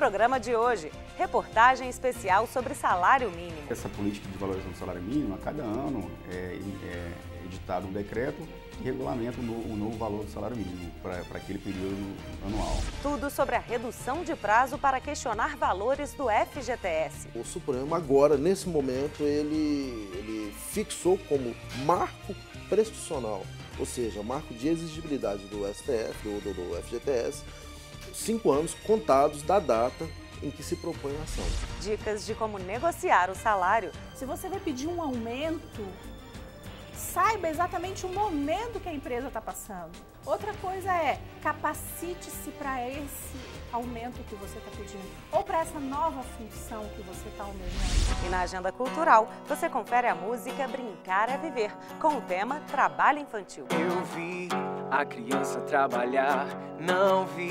programa de hoje, reportagem especial sobre salário mínimo. Essa política de valorização do salário mínimo, a cada ano é editado um decreto que regulamenta o novo valor do salário mínimo para aquele período anual. Tudo sobre a redução de prazo para questionar valores do FGTS. O Supremo agora, nesse momento, ele fixou como marco prescricional, ou seja, marco de exigibilidade do STF, do FGTS, 5 anos contados da data em que se propõe a ação. Dicas de como negociar o salário. Se você vai pedir um aumento, saiba exatamente o momento que a empresa está passando. Outra coisa é, capacite-se para esse aumento que você está pedindo ou para essa nova função que você está almejando. E na agenda cultural, você confere a música Brincar é Viver, com o tema Trabalho Infantil. Eu vi a criança trabalhar, não vi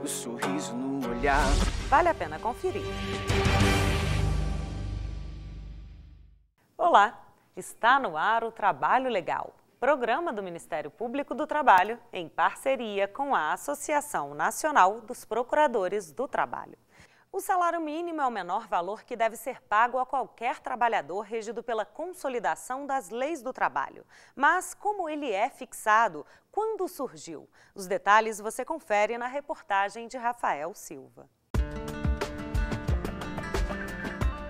o sorriso no olhar. Vale a pena conferir. Olá! Está no ar o Trabalho Legal, programa do Ministério Público do Trabalho em parceria com a Associação Nacional dos Procuradores do Trabalho. O salário mínimo é o menor valor que deve ser pago a qualquer trabalhador regido pela consolidação das leis do trabalho. Mas como ele é fixado? Quando surgiu? Os detalhes você confere na reportagem de Rafael Silva.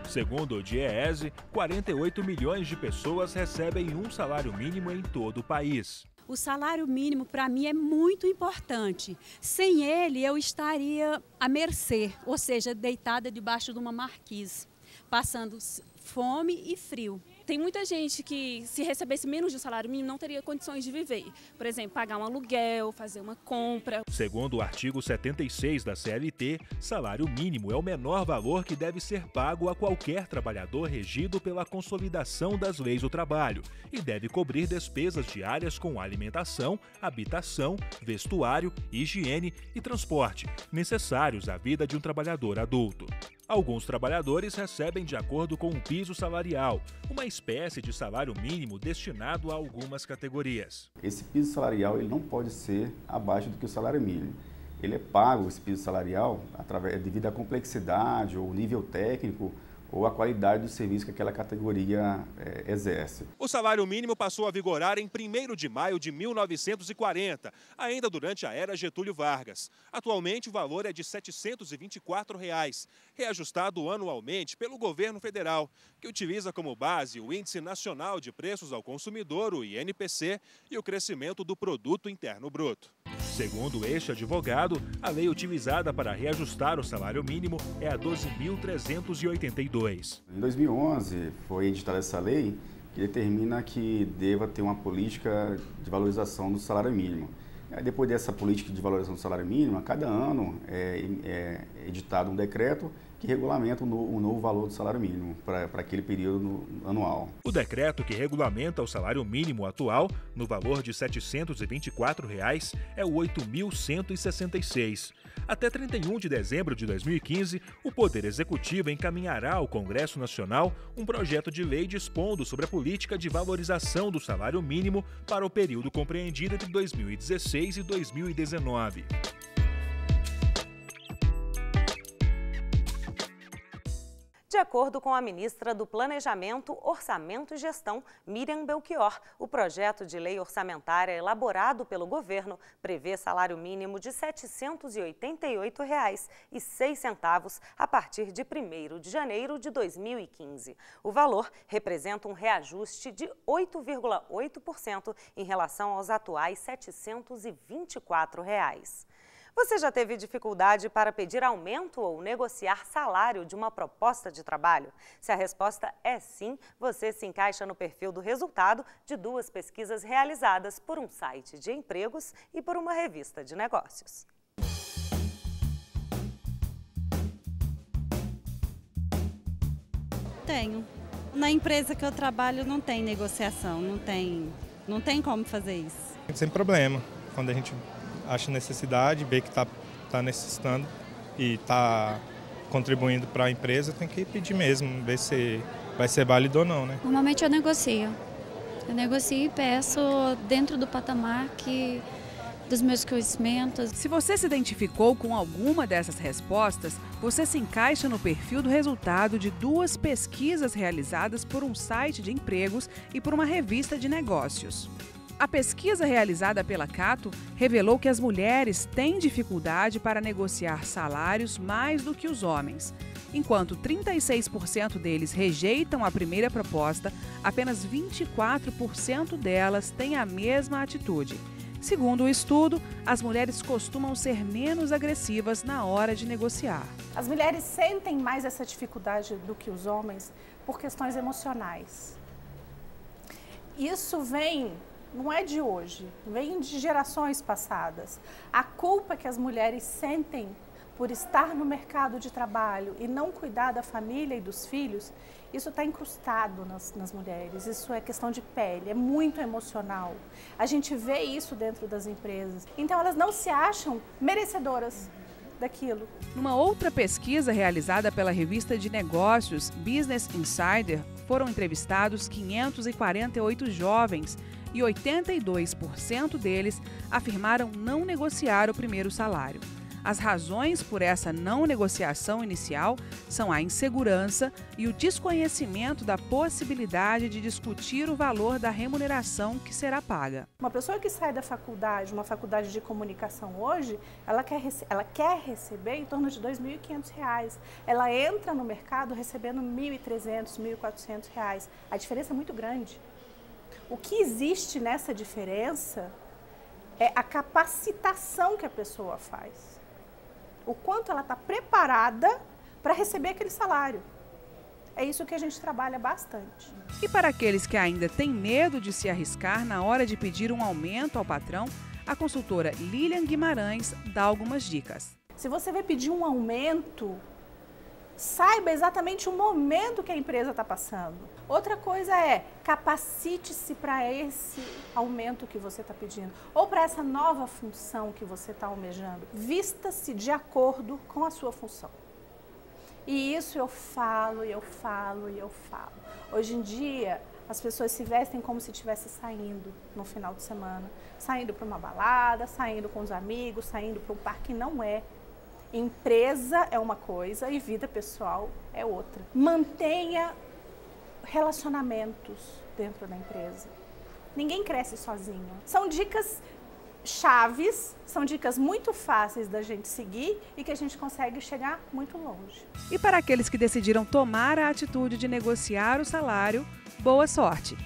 Segundo o DIEESE, 48 milhões de pessoas recebem um salário mínimo em todo o país. O salário mínimo, para mim, é muito importante. Sem ele, eu estaria à mercê, ou seja, deitada debaixo de uma marquise, passando fome e frio. Tem muita gente que, se recebesse menos de um salário mínimo, não teria condições de viver. Por exemplo, pagar um aluguel, fazer uma compra. Segundo o artigo 76 da CLT, salário mínimo é o menor valor que deve ser pago a qualquer trabalhador regido pela consolidação das leis do trabalho e deve cobrir despesas diárias com alimentação, habitação, vestuário, higiene e transporte, necessários à vida de um trabalhador adulto. Alguns trabalhadores recebem de acordo com o piso salarial, uma espécie de salário mínimo destinado a algumas categorias. Esse piso salarial ele não pode ser abaixo do que o salário mínimo. Ele é pago, esse piso salarial, devido à complexidade ou nível técnico ou a qualidade do serviço que aquela categoria exerce. O salário mínimo passou a vigorar em 1º de maio de 1940, ainda durante a era Getúlio Vargas. Atualmente o valor é de R$ 724, reajustado anualmente pelo governo federal, que utiliza como base o Índice Nacional de Preços ao Consumidor, o INPC, e o crescimento do Produto Interno Bruto. Segundo este advogado, a lei utilizada para reajustar o salário mínimo é a 12.382. Em 2011 foi editada essa lei que determina que deva ter uma política de valorização do salário mínimo. Depois dessa política de valorização do salário mínimo, a cada ano é editado um decreto que regulamenta o novo valor do salário mínimo para aquele período anual. O decreto que regulamenta o salário mínimo atual, no valor de R$ 724, é o 8.166. Até 31 de dezembro de 2015, o Poder Executivo encaminhará ao Congresso Nacional um projeto de lei dispondo sobre a política de valorização do salário mínimo para o período compreendido entre 2016 e 2019. De acordo com a ministra do Planejamento, Orçamento e Gestão, Miriam Belchior, o projeto de lei orçamentária elaborado pelo governo prevê salário mínimo de R$ 788,06 a partir de 1º de janeiro de 2015. O valor representa um reajuste de 8,8% em relação aos atuais R$ 724. Você já teve dificuldade para pedir aumento ou negociar salário de uma proposta de trabalho? Se a resposta é sim, você se encaixa no perfil do resultado de 2 pesquisas realizadas por um site de empregos e por uma revista de negócios. Tenho. Na empresa que eu trabalho não tem negociação, não tem como fazer isso. Sem problema, quando a gente acha necessidade, vê que está necessitando e está contribuindo para a empresa, tem que pedir mesmo, ver se vai ser válido ou não, né? Normalmente eu negocio e peço dentro do patamar dos meus conhecimentos. Se você se identificou com alguma dessas respostas, você se encaixa no perfil do resultado de 2 pesquisas realizadas por um site de empregos e por uma revista de negócios. A pesquisa realizada pela Cato revelou que as mulheres têm dificuldade para negociar salários mais do que os homens. Enquanto 36% deles rejeitam a primeira proposta, apenas 24% delas têm a mesma atitude. Segundo o estudo, as mulheres costumam ser menos agressivas na hora de negociar. As mulheres sentem mais essa dificuldade do que os homens por questões emocionais. Isso não é de hoje, vem de gerações passadas. A culpa que as mulheres sentem por estar no mercado de trabalho e não cuidar da família e dos filhos, isso está incrustado nas mulheres, isso é questão de pele, é muito emocional. A gente vê isso dentro das empresas, então elas não se acham merecedoras daquilo. Numa outra pesquisa realizada pela revista de negócios Business Insider, foram entrevistados 548 jovens e 82% deles afirmaram não negociar o primeiro salário. As razões por essa não negociação inicial são a insegurança e o desconhecimento da possibilidade de discutir o valor da remuneração que será paga. Uma pessoa que sai da faculdade, uma faculdade de comunicação hoje, ela quer receber em torno de R$ 2.500. Ela entra no mercado recebendo R$ 1.300, R$ 1.400. A diferença é muito grande. O que existe nessa diferença é a capacitação que a pessoa faz. O quanto ela está preparada para receber aquele salário. É isso que a gente trabalha bastante. E para aqueles que ainda têm medo de se arriscar na hora de pedir um aumento ao patrão, a consultora Lilian Guimarães dá algumas dicas. Se você vai pedir um aumento, saiba exatamente o momento que a empresa está passando. Outra coisa é, capacite-se para esse aumento que você está pedindo, ou para essa nova função que você está almejando. Vista-se de acordo com a sua função. E isso eu falo, e eu falo, e eu falo. Hoje em dia, as pessoas se vestem como se estivesse saindo no final de semana. Saindo para uma balada, saindo com os amigos, saindo para um parque, não é. Empresa é uma coisa e vida pessoal é outra. Mantenha relacionamentos dentro da empresa. Ninguém cresce sozinho. São dicas chaves, são dicas muito fáceis da gente seguir e que a gente consegue chegar muito longe. E para aqueles que decidiram tomar a atitude de negociar o salário, boa sorte!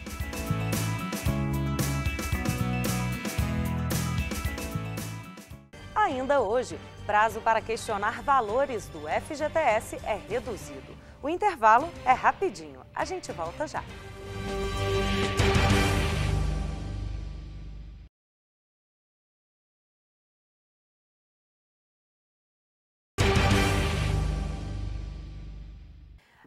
Ainda hoje, prazo para questionar valores do FGTS é reduzido. O intervalo é rapidinho. A gente volta já.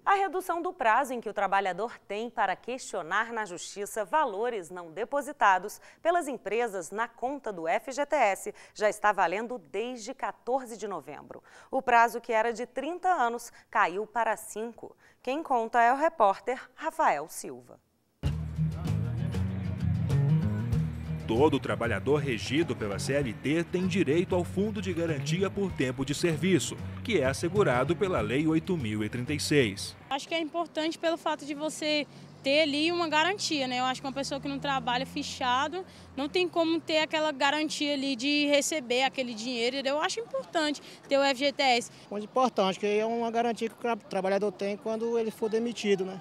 A redução do prazo em que o trabalhador tem para questionar na Justiça valores não depositados pelas empresas na conta do FGTS já está valendo desde 14 de novembro. O prazo, que era de 30 anos, caiu para 5. Quem conta é o repórter Rafael Silva. Todo trabalhador regido pela CLT tem direito ao Fundo de Garantia por Tempo de Serviço, que é assegurado pela Lei 8.036. Acho que é importante pelo fato de você ter ali uma garantia, né? Eu acho que uma pessoa que não trabalha fichado não tem como ter aquela garantia ali de receber aquele dinheiro. Eu acho importante ter o FGTS. Muito importante, que é uma garantia que o trabalhador tem quando ele for demitido, né?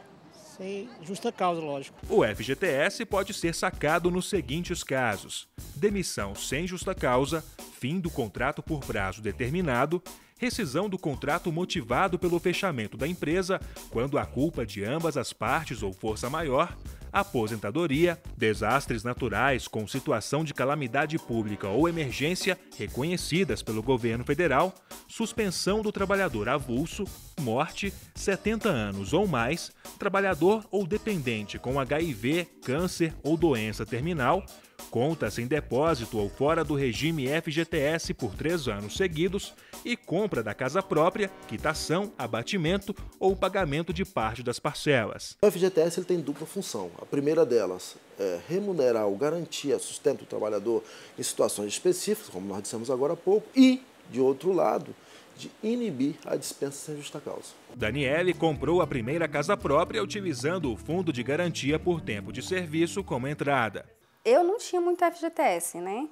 Sem justa causa, lógico. O FGTS pode ser sacado nos seguintes casos: demissão sem justa causa, fim do contrato por prazo determinado, rescisão do contrato motivado pelo fechamento da empresa, quando a culpa de ambas as partes ou força maior, aposentadoria, desastres naturais com situação de calamidade pública ou emergência reconhecidas pelo governo federal, suspensão do trabalhador avulso, morte, 70 anos ou mais, trabalhador ou dependente com HIV, câncer ou doença terminal, conta sem depósito ou fora do regime FGTS por 3 anos seguidos e compra da casa própria, quitação, abatimento ou pagamento de parte das parcelas. O FGTS ele tem dupla função. A primeira delas é remunerar ou garantir sustento do trabalhador em situações específicas, como nós dissemos agora há pouco, e, de outro lado, de inibir a dispensa sem justa causa. Daniele comprou a primeira casa própria utilizando o fundo de garantia por tempo de serviço como entrada. Eu não tinha muito FGTS, né?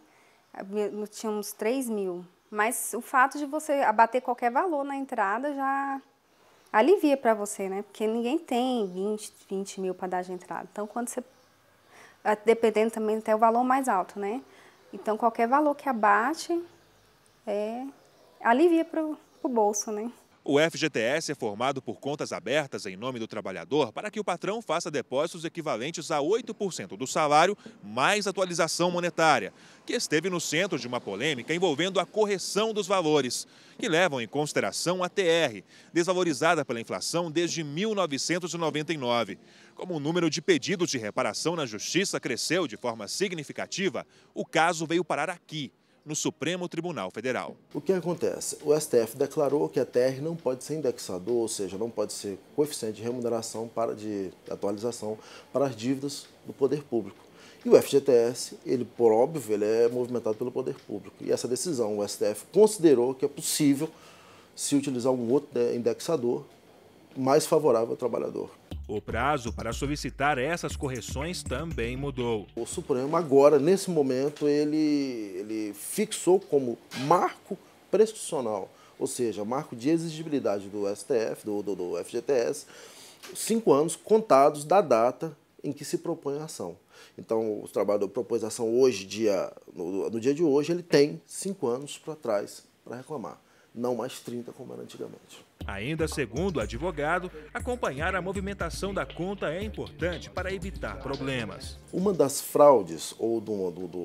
Eu tinha uns 3 mil. Mas o fato de você abater qualquer valor na entrada já alivia para você, né? Porque ninguém tem 20 mil para dar de entrada. Então, quando você... Dependendo também até o valor mais alto, né? Então, qualquer valor que abate, alivia para o bolso, né? O FGTS é formado por contas abertas em nome do trabalhador para que o patrão faça depósitos equivalentes a 8% do salário, mais atualização monetária, que esteve no centro de uma polêmica envolvendo a correção dos valores, que levam em consideração a TR, desvalorizada pela inflação desde 1999. Como o número de pedidos de reparação na Justiça cresceu de forma significativa, o caso veio parar aqui, no Supremo Tribunal Federal. O que acontece? O STF declarou que a TR não pode ser indexador, ou seja, não pode ser coeficiente de remuneração de atualização para as dívidas do poder público. E o FGTS, ele, por óbvio, ele é movimentado pelo poder público. E essa decisão, o STF considerou que é possível se utilizar um outro indexador mais favorável ao trabalhador. O prazo para solicitar essas correções também mudou. O Supremo agora, nesse momento, ele fixou como marco prescricional, ou seja, marco de exigibilidade do STF, do FGTS, 5 anos contados da data em que se propõe a ação. Então, o trabalhador propôs a ação hoje, no dia de hoje, ele tem 5 anos para trás para reclamar, não mais 30 como era antigamente. Ainda segundo o advogado, acompanhar a movimentação da conta é importante para evitar problemas. Uma das fraudes ou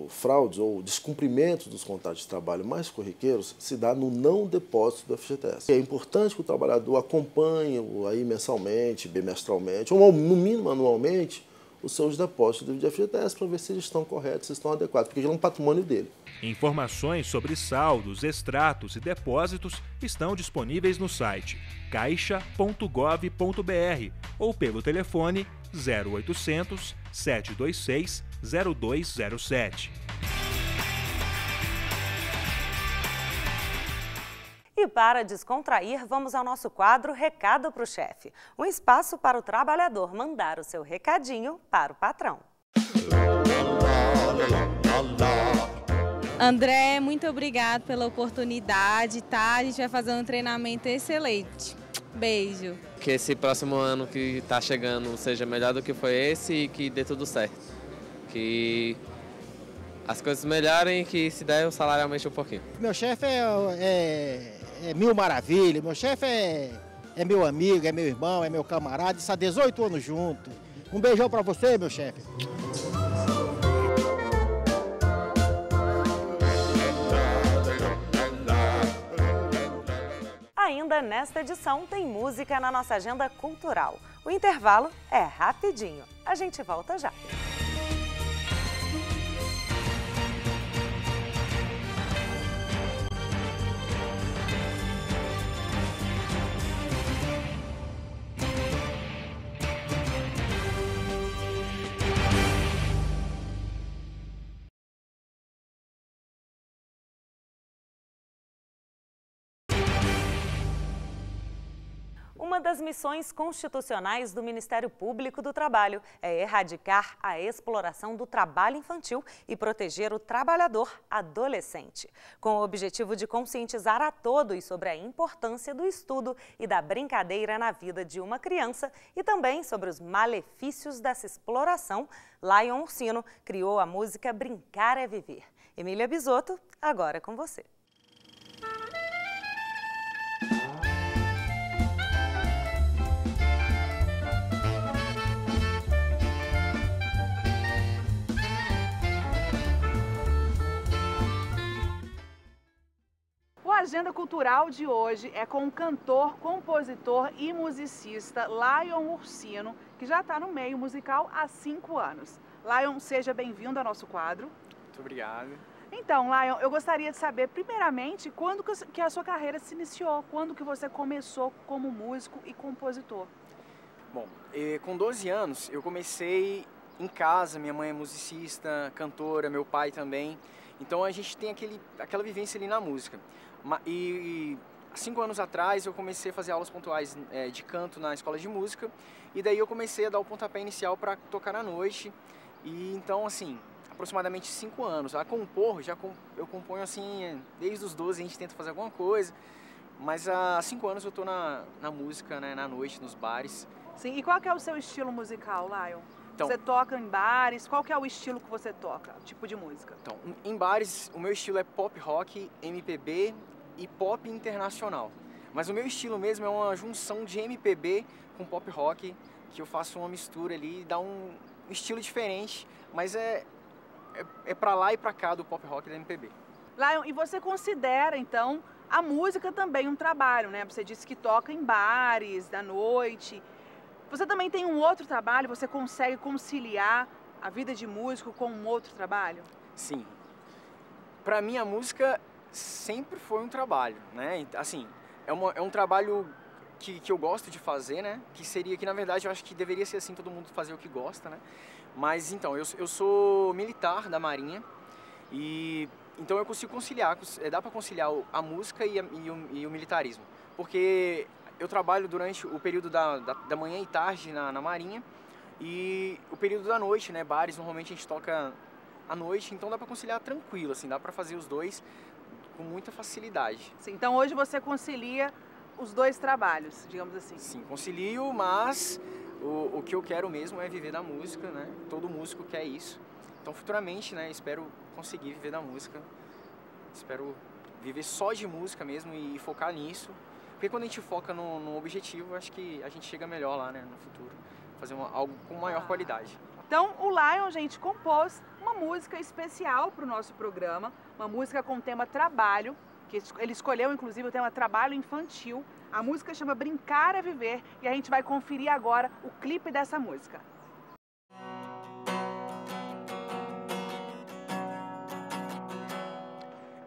fraudes ou descumprimentos dos contratos de trabalho mais corriqueiros se dá no não depósito do FGTS. É importante que o trabalhador acompanhe aí mensalmente, bimestralmente, ou no mínimo anualmente, os seus depósitos de FGTS para ver se eles estão corretos, se estão adequados, porque ele é um patrimônio dele. Informações sobre saldos, extratos e depósitos estão disponíveis no site caixa.gov.br ou pelo telefone 0800 726 0207. E para descontrair, vamos ao nosso quadro Recado para o Chefe. Um espaço para o trabalhador mandar o seu recadinho para o patrão. André, muito obrigado pela oportunidade, tá? A gente vai fazer um treinamento excelente. Beijo. Que esse próximo ano que está chegando seja melhor do que foi esse e que dê tudo certo. Que as coisas melhorem e que se der o salário aumente um pouquinho. Meu chefe é mil maravilhas, meu chefe é meu amigo, é meu irmão, é meu camarada, está há 18 anos junto. Um beijão para você, meu chefe. Ainda nesta edição tem música na nossa agenda cultural. O intervalo é rapidinho. A gente volta já. Uma das missões constitucionais do Ministério Público do Trabalho é erradicar a exploração do trabalho infantil e proteger o trabalhador adolescente. Com o objetivo de conscientizar a todos sobre a importância do estudo e da brincadeira na vida de uma criança e também sobre os malefícios dessa exploração, Lion Ursino criou a música Brincar é Viver. Emília Bisotto, agora é com você. A agenda cultural de hoje é com o cantor, compositor e musicista Lion Ursino, que já está no meio musical há 5 anos. Lion, seja bem-vindo ao nosso quadro. Muito obrigado. Então, Lion, eu gostaria de saber, primeiramente, quando que a sua carreira se iniciou, quando que você começou como músico e compositor? Bom, com 12 anos eu comecei em casa, minha mãe é musicista, cantora, meu pai também, então a gente tem aquela vivência ali na música. E há 5 anos atrás eu comecei a fazer aulas pontuais de canto na escola de música, e daí eu comecei a dar o pontapé inicial para tocar à noite. E então, assim, aproximadamente 5 anos. A compor, eu componho assim, desde os 12 a gente tenta fazer alguma coisa, mas há 5 anos eu tô na música, né, na noite, nos bares. Sim, e qual que é o seu estilo musical, Lion? Então, você toca em bares, qual que é o estilo que você toca, tipo de música? Então, em bares, o meu estilo é pop rock, MPB e pop internacional. Mas o meu estilo mesmo é uma junção de MPB com pop rock, que eu faço uma mistura ali, dá um estilo diferente, mas é pra lá e pra cá do pop rock e da MPB. Lion, e você considera, então, a música também um trabalho, né? Você disse que toca em bares, da noite. Você também tem um outro trabalho? Você consegue conciliar a vida de músico com um outro trabalho? Sim. Pra mim, a música sempre foi um trabalho, né? Assim, é um trabalho que eu gosto de fazer, né? Que na verdade, eu acho que deveria ser assim, todo mundo fazer o que gosta, né? Mas, então, eu sou militar da Marinha e então eu consigo conciliar, dá para conciliar a música e o militarismo. Porque eu trabalho durante o período da manhã e tarde na Marinha e o período da noite, né? Bares, normalmente a gente toca à noite, então dá para conciliar tranquilo, assim, dá para fazer os dois com muita facilidade. Sim, então hoje você concilia os dois trabalhos, digamos assim. Sim, concilio, mas o que eu quero mesmo é viver da música, né? Todo músico quer isso. Então futuramente, né, espero conseguir viver da música. Espero viver só de música mesmo e focar nisso. Porque quando a gente foca no objetivo, acho que a gente chega melhor lá, né, no futuro. Fazer algo com maior qualidade. Então o Lion, gente, compôs uma música especial para o nosso programa. Uma música com o tema trabalho, que ele escolheu inclusive o tema trabalho infantil. A música chama Brincar é Viver e a gente vai conferir agora o clipe dessa música.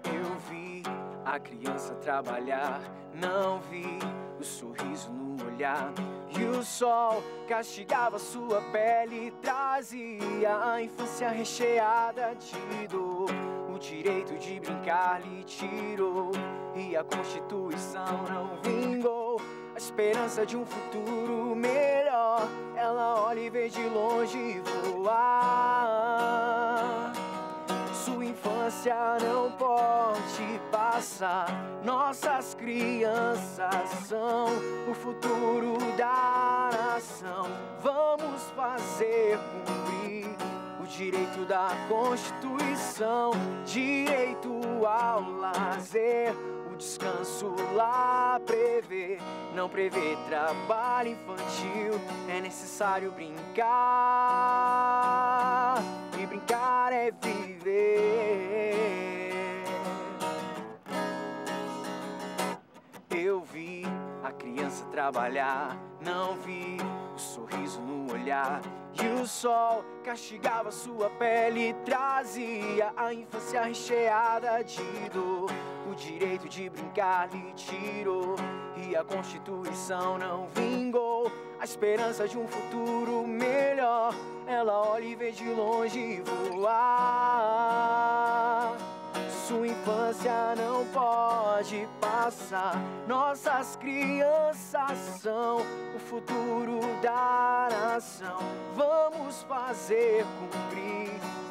Eu vi a criança trabalhar, não vi o sorriso no olhar. E o sol castigava sua pele, trazia a infância recheada de dor. O direito de brincar lhe tirou e a Constituição não vingou. A esperança de um futuro melhor, ela olha e vê de longe voar. Sua infância não pode passar. Nossas crianças são o futuro da nação. Vamos fazer cumprir o direito da Constituição, direito ao lazer, o descanso lá prevê, não prevê trabalho infantil. É necessário brincar, e brincar é viver. Eu vi a criança trabalhar, não vi o sorriso no olhar. E o sol castigava sua pele, trazia a infância recheada de dor. O direito de brincar lhe tirou e a Constituição não vingou. A esperança de um futuro melhor, ela olha e vê de longe voar. Sua infância não pode passar. Nossas crianças são o futuro da nação. Vamos fazer cumprir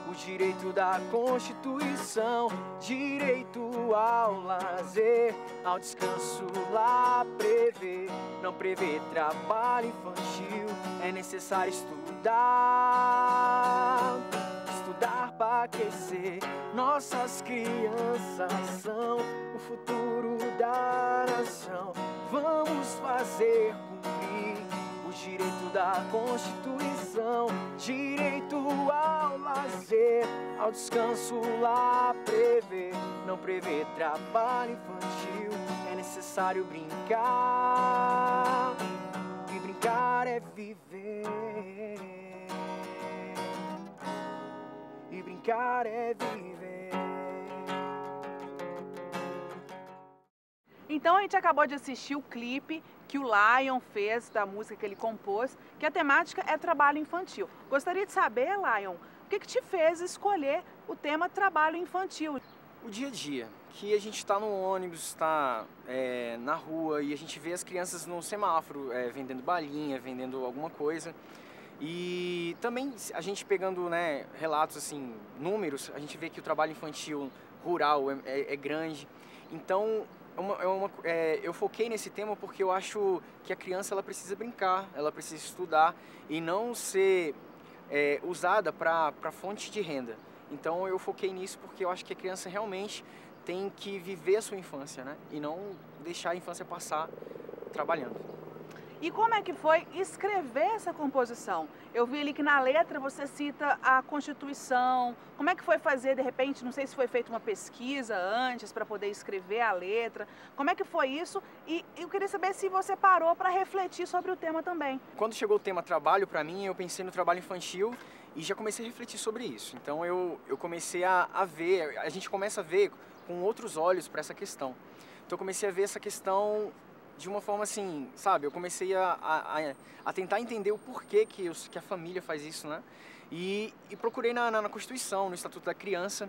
o direito da Constituição, direito ao lazer, ao descanso lá prevê, não prevê trabalho infantil. É necessário estudar, estudar para aquecer. Nossas crianças são o futuro da nação. Vamos fazer cumprir o direito da Constituição, direito ao lazer, ao descanso lá prevê, não prevê trabalho infantil. É necessário brincar, e brincar é viver. E brincar é viver. Então a gente acabou de assistir o clipe que o Lion fez da música que ele compôs, que a temática é trabalho infantil. Gostaria de saber, Lion, o que te fez escolher o tema trabalho infantil? O dia a dia, que a gente está no ônibus, está na rua e a gente vê as crianças no semáforo vendendo balinha, vendendo alguma coisa. E também a gente pegando, né, relatos, assim, números, a gente vê que o trabalho infantil rural é grande. Então, eu foquei nesse tema porque eu acho que a criança ela precisa brincar, ela precisa estudar e não ser usada para fonte de renda. Então eu foquei nisso porque eu acho que a criança realmente tem que viver a sua infância, né? E não deixar a infância passar trabalhando. E como é que foi escrever essa composição? Eu vi ali que na letra você cita a Constituição. Como é que foi fazer, de repente, não sei se foi feita uma pesquisa antes para poder escrever a letra. Como é que foi isso? E eu queria saber se você parou para refletir sobre o tema também. Quando chegou o tema trabalho, para mim, eu pensei no trabalho infantil e já comecei a refletir sobre isso. Então eu comecei a ver, a gente começa a ver com outros olhos para essa questão. Então eu comecei a ver essa questão de uma forma assim, sabe? Eu comecei a tentar entender o porquê que a família faz isso, né? E procurei na Constituição, no Estatuto da Criança,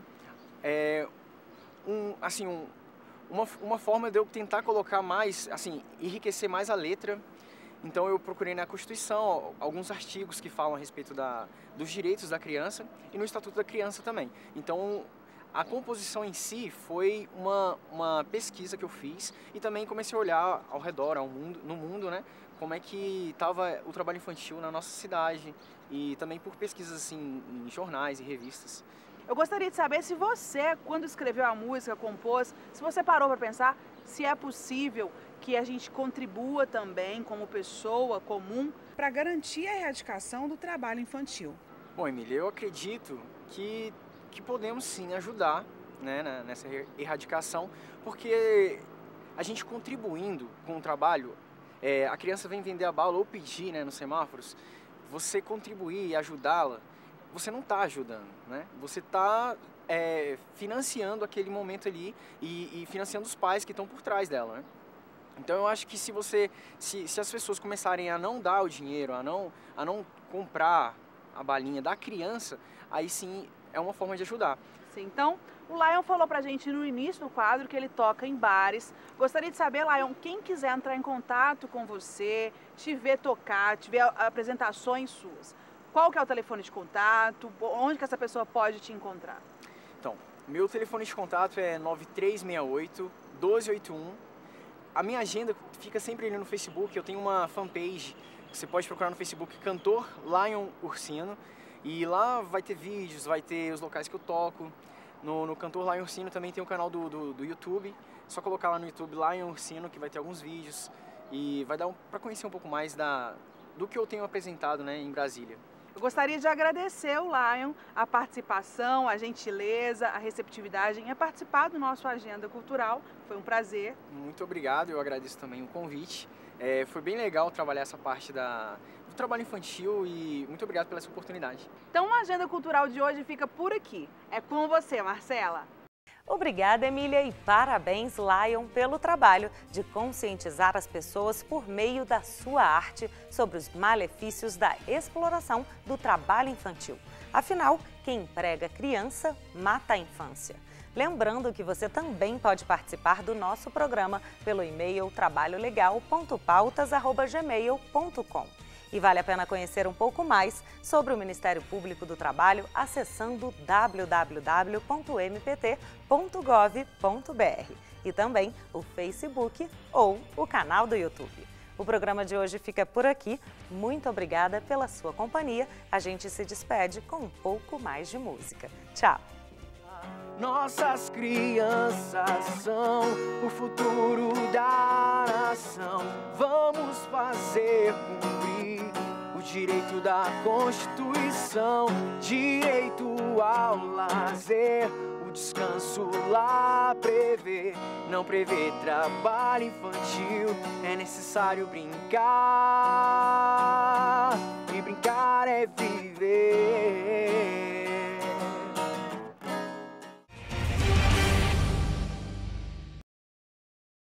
uma forma de eu tentar colocar mais, assim, enriquecer mais a letra. Então eu procurei na Constituição alguns artigos que falam a respeito dos direitos da criança e no Estatuto da Criança também. Então a composição em si foi uma pesquisa que eu fiz e também comecei a olhar ao redor, no mundo, né? Como é que estava o trabalho infantil na nossa cidade e também por pesquisas assim, em jornais e revistas. Eu gostaria de saber se você, quando escreveu a música, compôs, se você parou para pensar se é possível que a gente contribua também como pessoa comum para garantir a erradicação do trabalho infantil. Bom, Emília, eu acredito que podemos sim ajudar, né, nessa erradicação, porque a gente contribuindo com o trabalho, a criança vem vender a bala ou pedir, né, nos semáforos, você contribuir e ajudá-la, você não está ajudando, né? Você está financiando aquele momento ali e financiando os pais que estão por trás dela, né? Então eu acho que se as pessoas começarem a não dar o dinheiro, a não comprar a balinha da criança, aí sim é uma forma de ajudar. Sim, então o Lion falou pra gente no início do quadro que ele toca em bares. Gostaria de saber, Lion, quem quiser entrar em contato com você, te ver tocar, te ver apresentações suas, qual que é o telefone de contato, onde que essa pessoa pode te encontrar? Então, meu telefone de contato é 9368-1281. A minha agenda fica sempre ali no Facebook, eu tenho uma fanpage, você pode procurar no Facebook Cantor Lion Ursino, e lá vai ter vídeos, vai ter os locais que eu toco. No Cantor Lion Ursino também tem o canal do YouTube, é só colocar lá no YouTube Lion Ursino que vai ter alguns vídeos e vai dar para conhecer um pouco mais do que eu tenho apresentado, né, em Brasília. Eu gostaria de agradecer ao Lion a participação, a gentileza, a receptividade em participar do nosso Agenda Cultural. Foi um prazer. Muito obrigado, eu agradeço também o convite. Foi bem legal trabalhar essa parte do trabalho infantil e muito obrigado pela essa oportunidade. Então a Agenda Cultural de hoje fica por aqui. É com você, Marcela. Obrigada, Emília, e parabéns, Lion, pelo trabalho de conscientizar as pessoas por meio da sua arte sobre os malefícios da exploração do trabalho infantil. Afinal, quem emprega criança mata a infância. Lembrando que você também pode participar do nosso programa pelo e-mail trabalholegal.pautas@gmail.com. E vale a pena conhecer um pouco mais sobre o Ministério Público do Trabalho acessando www.mpt.gov.br e também o Facebook ou o canal do YouTube. O programa de hoje fica por aqui. Muito obrigada pela sua companhia. A gente se despede com um pouco mais de música. Tchau! Nossas crianças são o futuro da nação. Vamos fazer cumprir o direito da Constituição, direito ao lazer, o descanso lá prevê, não prevê trabalho infantil. É necessário brincar, e brincar é viver.